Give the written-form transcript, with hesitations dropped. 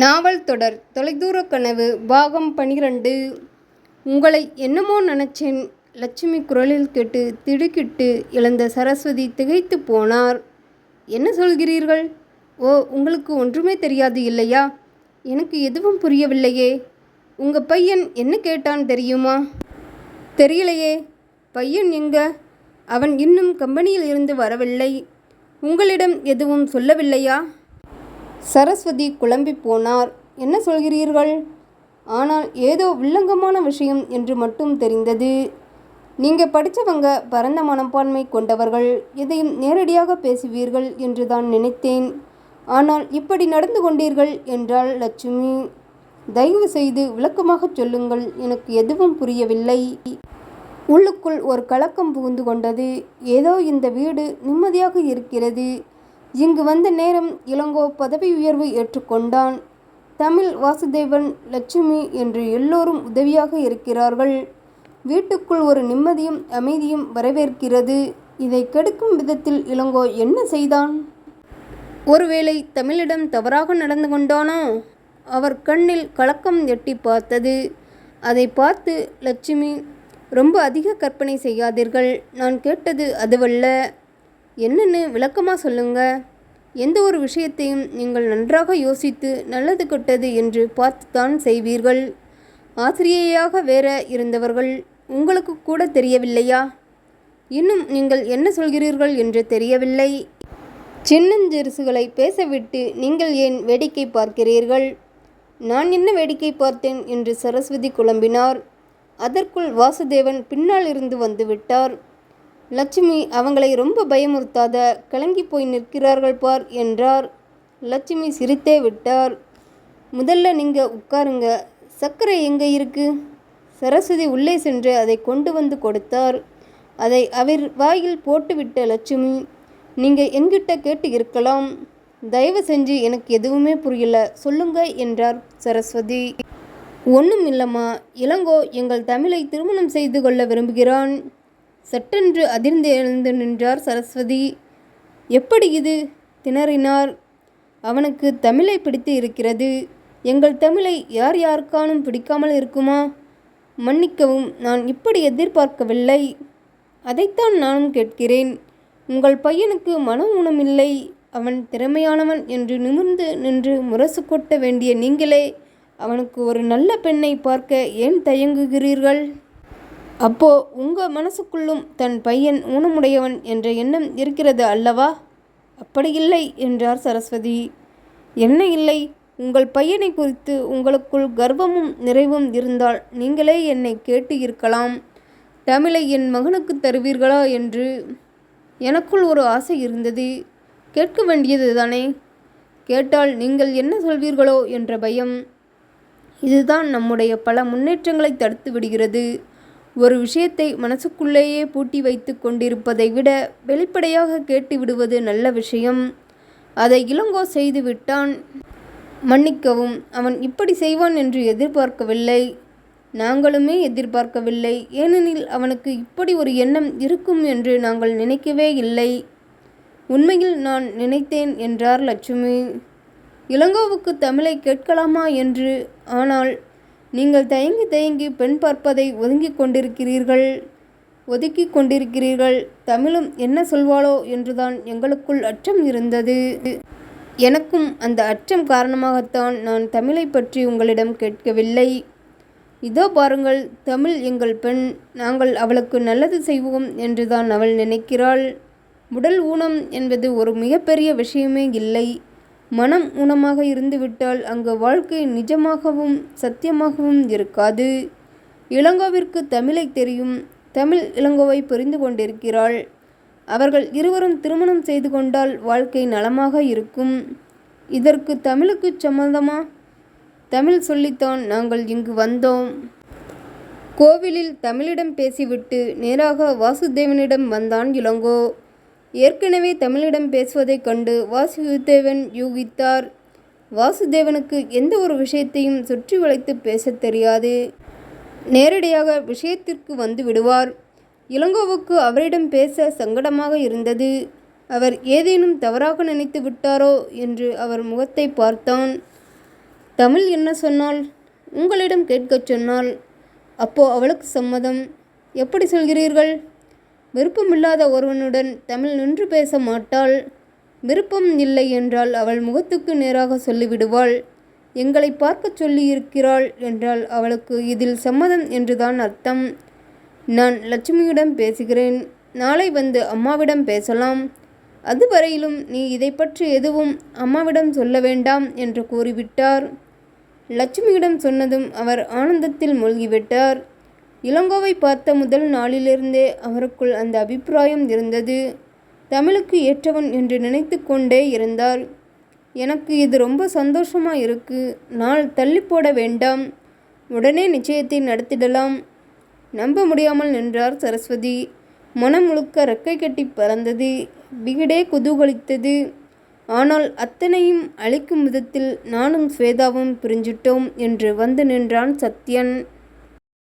நாவல் தொடர் தொலைதூர கனவு பாகம் 12. உங்களை என்னமோ நினைச்சேன். லட்சுமி குரலில் கேட்டு திடுக்கிட்டு எழுந்த சரஸ்வதி திகைத்து போனார். என்ன சொல்கிறீர்கள்? ஓ, உங்களுக்கு ஒன்றுமே தெரியாது இல்லையா? எனக்கு எதுவும் புரியவில்லையே. உங்கள் பையன் என்ன கேட்டான் தெரியுமா? தெரியலையே. பையன் எங்க? அவன் இன்னும் கம்பெனியில் இருந்து வரவில்லை. உங்களிடம் எதுவும் சொல்லவில்லையா? சரஸ்வதி குழம்பி போனார். என்ன சொல்கிறீர்கள்? ஆனால் ஏதோ வில்லங்கமான விஷயம் என்று மட்டும் தெரிந்தது. நீங்கள் படித்தவங்க, பரந்த மனப்பான்மை கொண்டவர்கள், எதையும் நேரடியாக பேசுவீர்கள் என்று தான் நினைத்தேன். ஆனால் இப்படி நடந்து கொண்டீர்கள் என்றாள் லட்சுமி. தயவு செய்து விளக்கமாக சொல்லுங்கள், எனக்கு எதுவும் புரியவில்லை. உள்ளுக்குள் ஒரு கலக்கம் புகுந்து கொண்டது. ஏதோ இந்த வீடு நிம்மதியாக இருக்கிறது. இங்கு வந்த நேரம் இளங்கோ பதவி உயர்வு ஏற்றுக்கொண்டான். தமிழ், வாசுதேவன், லட்சுமி என்று எல்லோரும் உதவியாக இருக்கிறார்கள். வீட்டுக்குள் ஒரு நிம்மதியும் அமைதியும் வரவேற்கிறது. இதை கெடுக்கும் விதத்தில் இளங்கோ என்ன செய்தான்? ஒருவேளை தமிழிடம் தவறாக நடந்து கொண்டானோ? அவர் கண்ணில் கலக்கம் எட்டி பார்த்தது. அதை பார்த்து லட்சுமி, ரொம்ப அதிக கற்பனை செய்யாதீர்கள். நான் கேட்டது அதுவல்ல. என்னன்னு விளக்கமாக சொல்லுங்க. எந்த ஒரு விஷயத்தையும் நீங்கள் நன்றாக யோசித்து நல்லது கெட்டது என்று பார்த்துத்தான் செய்வீர்கள். ஆசிரியையாக வேற இருந்தவர்கள். உங்களுக்கு கூட தெரியவில்லையா? இன்னும் நீங்கள் என்ன சொல்கிறீர்கள் என்று தெரியவில்லை. சின்னஞ்சிறுசுகளை பேசவிட்டு நீங்கள் ஏன் வேடிக்கை பார்க்கிறீர்கள்? நான் என்ன வேடிக்கை பார்த்தேன் என்று சரஸ்வதி குழம்பினார். அதற்குள் வாசுதேவன் பின்னால் இருந்து வந்து விட்டார். லட்சுமி, அவங்களை ரொம்ப பயமுறுத்தாத, கலங்கி போய் நிற்கிறார்கள் பார் என்றார். லட்சுமி சிரித்தே விட்டார். முதல்ல நீங்கள் உட்காருங்க. சர்க்கரை எங்கே இருக்கு? சரஸ்வதி உள்ளே சென்று அதை கொண்டு வந்து கொடுத்தார். அதை அவர் வாயில் போட்டுவிட்ட லட்சுமி, நீங்கள் என்கிட்ட கேட்டு இருக்கலாம். தயவு செஞ்சு எனக்கு எதுவுமே புரியல, சொல்லுங்க என்றார் சரஸ்வதி. ஒன்றும் இல்லைம்மா. இளங்கோ எங்கள் தமிழை திருமணம் செய்து கொள்ள விரும்புகிறான். சட்டென்று அதிர்ந்து எழுந்து நின்றார் சரஸ்வதி. எப்படி இது? திணறினார். அவனுக்கு தமிழை பிடித்து இருக்கிறது. எங்கள் தமிழை யார் யாருக்கானும் பிடிக்காமல் இருக்குமா? மன்னிக்கவும், நான் இப்படி எதிர்பார்க்கவில்லை. அதைத்தான் நானும் கேட்கிறேன். உங்கள் பையனுக்கு மன ஊனமில்லை. அவன் திறமையானவன் என்று நிமிர்ந்து நின்று முரசு கொட்ட வேண்டிய நீங்களே அவனுக்கு ஒரு நல்ல பெண்ணை பார்க்க ஏன் தயங்குகிறீர்கள்? அப்போ உங்கள் மனசுக்குள்ளும் தன் பையன் ஊனமுடையவன் என்ற எண்ணம் இருக்கிறது அல்லவா? அப்படி இல்லை என்றார் சரஸ்வதி. என்ன இல்லை? உங்கள் பையனை குறித்து உங்களுக்குள் கர்வமும் நிறைவும் இருந்தால் நீங்களே என்னை கேட்டு இருக்கலாம். தமிழை என் மகனுக்கு தருவீர்களா என்று. எனக்குள் ஒரு ஆசை இருந்தது. கேட்க வேண்டியது தானே. கேட்டால் நீங்கள் என்ன சொல்வீர்களோ என்ற பயம். இதுதான் நம்முடைய பல முன்னேற்றங்களை தடுத்து விடுகிறது. ஒரு விஷயத்தை மனசுக்குள்ளேயே பூட்டி வைத்து கொண்டிருப்பதை விட வெளிப்படையாக கேட்டு விடுவது நல்ல விஷயம். அதை இளங்கோ செய்து விட்டான். மன்னிக்கவும், அவன் இப்படி செய்வான் என்று எதிர்பார்க்கவில்லை. நாங்களுமே எதிர்பார்க்கவில்லை. ஏனெனில் அவனுக்கு இப்படி ஒரு எண்ணம் இருக்கும் என்று நாங்கள் நினைக்கவே இல்லை. உண்மையில் நான் நினைத்தேன் என்றார் லட்சுமி. இளங்கோவுக்கு தமிழை கேட்கலாமா என்று. ஆனால் நீங்கள் தயங்கி தயங்கி பெண் பார்ப்பதை ஒதுக்கி கொண்டிருக்கிறீர்கள். தமிழும் என்ன சொல்வாளோ என்றுதான் எங்களுக்குள் அச்சம் இருந்தது. எனக்கும் அந்த அச்சம் காரணமாகத்தான் நான் தமிழை பற்றி உங்களிடம் கேட்கவில்லை. இதோ பாருங்கள், தமிழ் எங்கள் பெண். நாங்கள் அவளுக்கு நல்லது செய்வோம் என்றுதான் அவள் நினைக்கிறாள். உடல் ஊனம் என்பது ஒரு மிகப்பெரிய விஷயமே இல்லை. மனம் ஊனமாக இருந்துவிட்டால் அங்கு வாழ்க்கை நிஜமாகவும் சத்தியமாகவும் இருக்காது. இளங்கோவிற்கு தமிழை தெரியும். தமிழ் இளங்கோவை புரிந்து கொண்டிருக்கிறாள். அவர்கள் இருவரும் திருமணம் செய்து கொண்டால் வாழ்க்கை நலமாக இருக்கும். இதற்கு தமிழுக்கு சம்மதமா? தமிழ் சொல்லித்தான் நாங்கள் இங்கு வந்தோம். கோவிலில் தமிழிடம் பேசிவிட்டு நேராக வாசுதேவனிடம் வந்தான் இளங்கோ. ஏற்கனவே தமிழிடம் பேசுவதைக் கண்டு வாசுதேவன் யூகித்தார். வாசுதேவனுக்கு எந்த ஒரு விஷயத்தையும் சுற்றி வளைத்து பேசத் தெரியாது. நேரடியாக விஷயத்திற்கு வந்து விடுவார். இளங்கோவுக்கு அவரிடம் பேச சங்கடமாக இருந்தது. அவர் ஏதேனும் தவறாக நினைத்து விட்டாரோ என்று அவர் முகத்தை பார்த்தான். தமிழ் என்ன சொன்னாள்? உங்களிடம் கேட்கச் சொன்னாள். அப்போ அவளுக்கு சம்மதம். எப்படி சொல்கிறீர்கள்? விருப்பமில்லாத ஒருவனுடன் தமிழ் நின்று பேச மாட்டாள். விருப்பம் இல்லை என்றால் அவள் முகத்துக்கு நேராக சொல்லிவிடுவாள். எங்களை பார்க்கச் சொல்லியிருக்கிறாள் என்றால் அவளுக்கு இதில் சம்மதம் என்றுதான் அர்த்தம். நான் லட்சுமியிடம் பேசுகிறேன். நாளை வந்து அம்மாவிடம் பேசலாம். அதுவரையிலும் நீ இதை பற்றி எதுவும் அம்மாவிடம் சொல்ல வேண்டாம் என்று கூறிவிட்டார். லட்சுமியிடம் சொன்னதும் அவர் ஆனந்தத்தில் மூழ்கிவிட்டார். இளங்கோவை பார்த்த முதல் நாளிலிருந்தே அவருக்குள் அந்த அபிப்பிராயம் இருந்தது. தமிழுக்கு ஏற்றவன் என்று நினைத்து கொண்டே இருந்தார். எனக்கு இது ரொம்ப சந்தோஷமா இருக்கு. நாள் தள்ளி போட வேண்டாம். உடனே நிச்சயத்தை நடத்திடலாம். நம்ப முடியாமல் நின்றார் சரஸ்வதி. மனம் முழுக்க ரெக்கை கட்டி பறந்தது. வீடே குதூகலித்தது. ஆனால் அத்தனையும் அழிக்கும் விதத்தில் நானும் ஸ்வேதாவும் பிரிஞ்சிட்டோம் என்று வந்து நின்றான் சத்யன்.